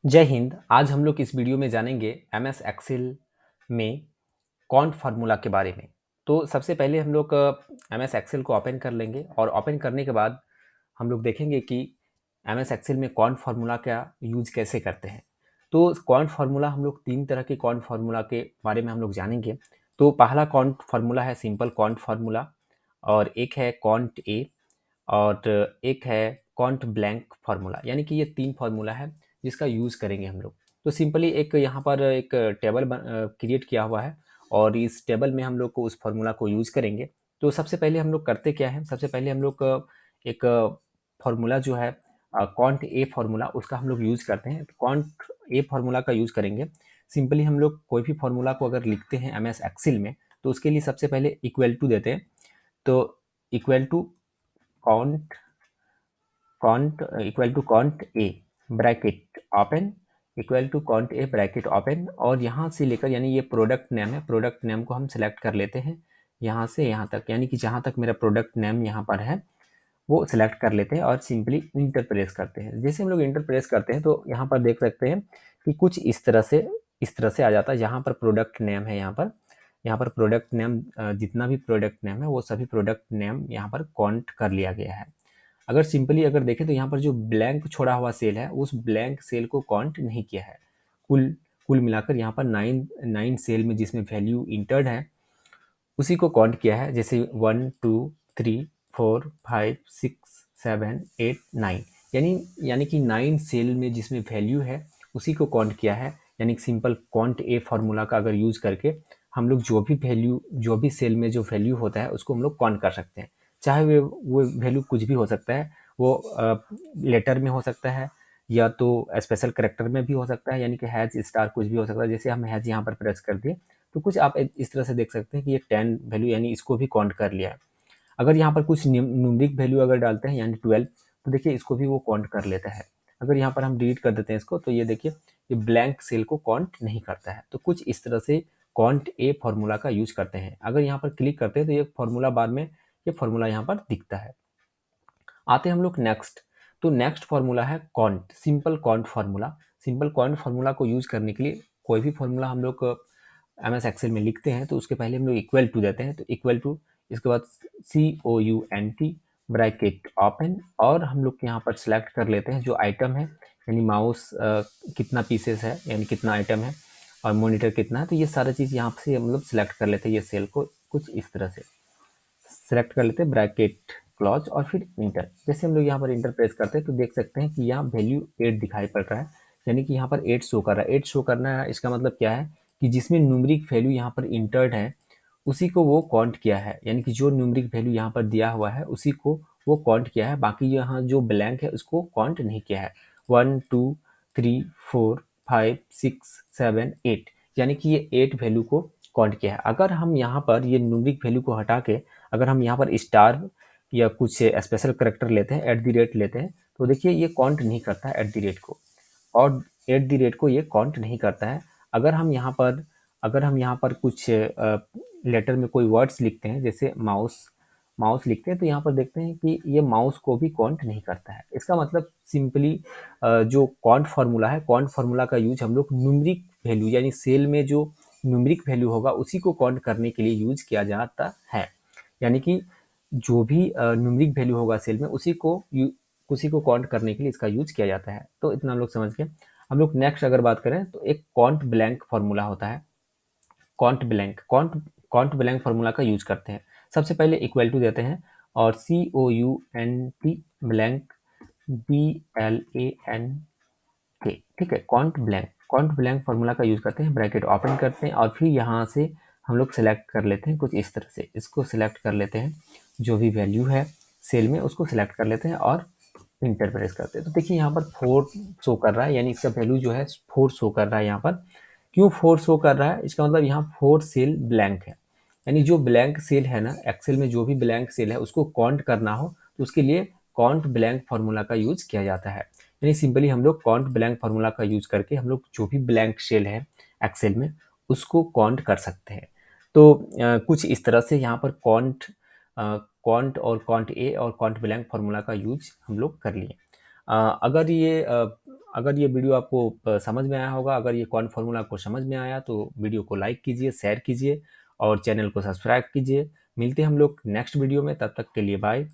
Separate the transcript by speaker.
Speaker 1: जय हिंद। आज हम लोग इस वीडियो में जानेंगे एमएस एक्सेल में कॉन्ट फार्मूला के बारे में। तो सबसे पहले हम लोग एमएस एक्सेल को ओपन कर लेंगे और ओपन करने के बाद हम लोग देखेंगे कि एमएस एक्सेल में कॉन्ट फार्मूला का यूज कैसे करते हैं। तो कॉन्ट फार्मूला हम लोग 3 तरह के कॉन्ट फार्मूला के बारे में हम लोग जानेंगे। तो पहला कॉन्ट फार्मूला है सिंपल कॉन्ट फार्मूला, और एक है कॉन्ट ए, और एक है कॉन्ट ब्लैंक फार्मूला। यानी कि ये 3 फार्मूला है जिसका यूज़ करेंगे हम लोग। तो सिंपली एक यहाँ पर एक टेबल क्रिएट किया हुआ है और इस टेबल में हम लोग को उस फार्मूला को यूज़ करेंगे। तो सबसे पहले हम लोग करते क्या है, सबसे पहले हम लोग एक फार्मूला जो है कॉन्ट ए फार्मूला, उसका हम लोग यूज़ करते हैं। कॉन्ट ए फार्मूला का यूज़ करेंगे। सिंपली हम लोग कोई भी फार्मूला को अगर लिखते हैं एमएस एक्सेल में, तो उसके लिए सबसे पहले इक्वल टू देते हैं। तो equal to count count equal to count a bracket open, equal to count a bracket open, और यहाँ से लेकर यानी ये प्रोडक्ट नेम है, प्रोडक्ट नेम को हम सिलेक्ट कर लेते हैं यहाँ से यहाँ तक, यानी कि जहाँ तक मेरा प्रोडक्ट नेम यहाँ पर है वो सिलेक्ट कर लेते हैं और सिंपली इंटर प्रेस करते हैं। जैसे हम लोग इंटर प्रेस करते हैं तो यहाँ पर देख सकते हैं कि कुछ इस तरह से आ जाता है। यहाँ पर प्रोडक्ट नेम है, यहाँ पर प्रोडक्ट नेम, जितना भी प्रोडक्ट नेम है वो सभी प्रोडक्ट नेम यहाँ पर काउंट कर लिया गया है। अगर सिंपली अगर देखें तो यहाँ पर जो ब्लैंक छोड़ा हुआ सेल है उस ब्लैंक सेल को काउंट नहीं किया है। कुल कुल मिलाकर यहाँ पर 9 सेल में जिसमें वैल्यू इंटर्ड है उसी को काउंट किया है। जैसे 1 2 3 4 5 6 7 8 9, यानी कि 9 सेल में जिसमें वैल्यू है उसी को काउंट किया है। यानी कि सिंपल काउंट ए फार्मूला का अगर यूज करके हम लोग जो भी सेल में जो वैल्यू होता है उसको हम लोग काउंट कर सकते हैं। चाहे वो वैल्यू कुछ भी हो सकता है, वो लेटर में हो सकता है या तो स्पेशल करेक्टर में भी हो सकता है, यानी कि हैज स्टार कुछ भी हो सकता है। जैसे हम हैज यहाँ पर प्रेस कर दिए तो कुछ आप इस तरह से देख सकते हैं कि ये 10 वैल्यू यानी इसको भी काउंट कर लिया है। अगर यहाँ पर कुछ न्यूमरिक वैल्यू अगर डालते हैं यानी 12, तो देखिए इसको भी वो काउंट कर लेता है। अगर यहाँ पर हम डिलीट कर देते हैं इसको तो ये देखिए ये ब्लैंक सेल को काउंट नहीं करता है। तो कुछ इस तरह से काउंट ए फार्मूला का यूज करते हैं। अगर यहाँ पर क्लिक करते हैं तो ये फार्मूला बाद में ये फार्मूला यहाँ पर दिखता है। आते हैं हम लोग नेक्स्ट। तो नेक्स्ट फार्मूला है count, simple count formula. Simple count formula को यूज करने के लिए कोई भी फार्मूला हम लोग एमएस एक्सेल में लिखते हैं तो उसके पहले हम लोग इक्वल टू देते हैं। तो इक्वल टू, इसके बाद COUNT ब्रैकेट ओपन, और हम लोग यहाँ पर सिलेक्ट कर लेते हैं जो आइटम है, यानी माउस कितना पीसेस है यानी कितना आइटम है और मॉनिटर कितना है। तो ये सारा चीज़ यहाँ से हम लोग सिलेक्ट कर लेते हैं। ये सेल को कुछ इस तरह से सेलेक्ट कर लेते हैं, ब्रैकेट क्लॉज, और फिर इंटर। जैसे हम लोग यहाँ पर इंटर प्रेस करते हैं तो देख सकते हैं कि यहाँ वैल्यू 8 दिखाई पड़ रहा है, यानी कि यहाँ पर 8 शो कर रहा है। 8 शो करना है इसका मतलब क्या है कि जिसमें न्यूमरिक वैल्यू यहाँ पर इंटर्ड है उसी को वो काउंट किया है, यानी कि जो न्यूमरिक वैल्यू यहाँ पर दिया हुआ है उसी को वो काउंट किया है। बाकी यहाँ जो ब्लैंक है उसको काउंट नहीं किया है। 1 2 3 4 5 6 7 8, यानी कि ये 8 वैल्यू को काउंट किया है। अगर हम यहाँ पर ये न्यूमरिक वैल्यू को हटा के अगर हम यहाँ पर स्टार या कुछ स्पेशल करेक्टर लेते हैं, @, लेते हैं, तो देखिए ये काउंट नहीं करता है @ को, और @ को ये काउंट नहीं करता है। अगर हम यहाँ पर कुछ लेटर में कोई वर्ड्स लिखते हैं, जैसे माउस माउस लिखते हैं, तो यहाँ पर देखते हैं कि ये माउस को भी काउंट नहीं करता है। इसका मतलब सिंपली जो काउंट फार्मूला है, काउंट फार्मूला का यूज हम लोग न्यूमरिक वैल्यू यानी सेल में जो न्यूमरिक वैल्यू होगा उसी को काउंट करने के लिए यूज किया जाता है। यानी कि जो भी न्यूमरिक वैल्यू होगा सेल में उसी को काउंट करने के लिए इसका यूज किया जाता है। तो इतना हम लोग समझ गए। हम लोग नेक्स्ट अगर बात करें तो एक काउंट ब्लैंक फार्मूला होता है। काउंट ब्लैंक फार्मूला का यूज करते हैं। सबसे पहले इक्वल टू देते हैं और COUNT ब्लैंक BLANK, ठीक है, काउंट ब्लैंक फार्मूला का यूज करते हैं, ब्रैकेट ओपन करते हैं और फिर यहाँ से हम लोग सेलेक्ट कर लेते हैं कुछ इस तरह से। इसको सिलेक्ट कर लेते हैं, जो भी वैल्यू है सेल में उसको सिलेक्ट कर लेते हैं और इंटर प्रेस करते हैं। तो देखिए यहाँ पर 4 शो कर रहा है, यानी इसका वैल्यू जो है 4 शो कर रहा है। यहाँ पर क्यों 4 शो कर रहा है, इसका मतलब यहाँ 4 सेल ब्लैंक है। यानी जो ब्लैंक सेल है ना, एक्सेल में जो भी ब्लैंक सेल है उसको काउंट करना हो तो उसके लिए काउंट ब्लैंक फार्मूला का यूज किया जाता है। यानी सिंपली हम लोग काउंट ब्लैंक फार्मूला का यूज करके हम लोग जो भी ब्लैंक सेल है एक्सेल में उसको काउंट कर सकते हैं। तो कुछ इस तरह से यहाँ पर काउंट और काउंट ए और काउंट ब्लैंक फार्मूला का यूज हम लोग कर लिए। अगर ये अगर ये वीडियो आपको समझ में आया होगा, अगर ये कॉन्ट फार्मूला आपको समझ में आया तो वीडियो को लाइक कीजिए, शेयर कीजिए और चैनल को सब्सक्राइब कीजिए। मिलते हैं हम लोग नेक्स्ट वीडियो में, तब तक के लिए बाय।